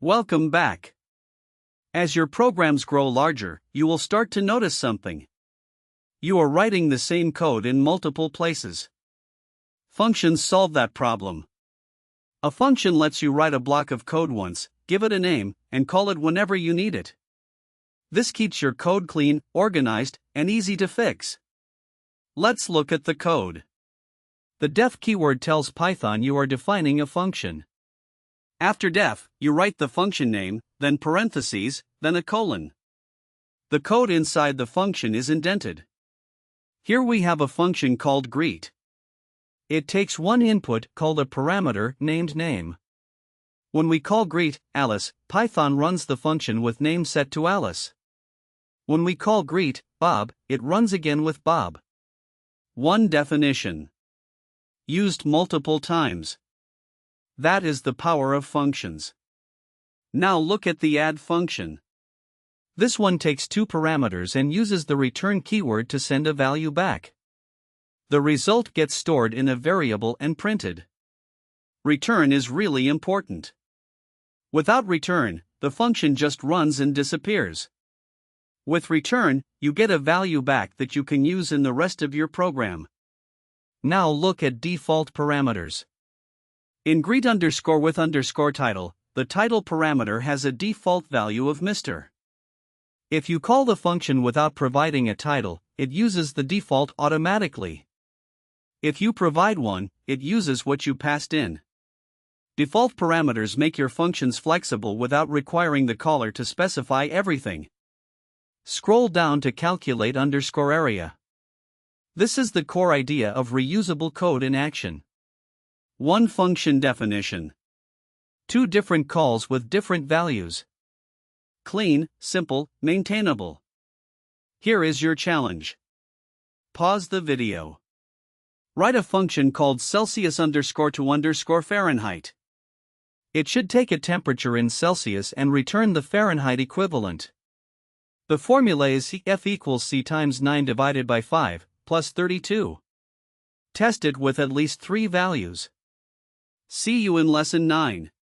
Welcome back. As your programs grow larger, you will start to notice something. You are writing the same code in multiple places. Functions solve that problem. A function lets you write a block of code once, give it a name, and call it whenever you need it. This keeps your code clean, organized, and easy to fix. Let's look at the code. The def keyword tells Python you are defining a function. After def, you write the function name, then parentheses, then a colon. The code inside the function is indented. Here we have a function called greet. It takes one input called a parameter named name. When we call greet Alice, Python runs the function with name set to Alice. When we call greet Bob, it runs again with Bob. One definition. Used multiple times. That is the power of functions. Now look at the add function. This one takes two parameters and uses the return keyword to send a value back. The result gets stored in a variable and printed. Return is really important. Without return, the function just runs and disappears. With return, you get a value back that you can use in the rest of your program. Now look at default parameters. In greet _with title, the title parameter has a default value of Mr. If you call the function without providing a title, it uses the default automatically. If you provide one, it uses what you passed in. Default parameters make your functions flexible without requiring the caller to specify everything. Scroll down to calculate _area. This is the core idea of reusable code in action. One function definition. Two different calls with different values. Clean, simple, maintainable. Here is your challenge. Pause the video. Write a function called Celsius _to _Fahrenheit. It should take a temperature in Celsius and return the Fahrenheit equivalent. The formula is F equals C times 9 divided by 5, plus 32. Test it with at least 3 values. See you in lesson 9.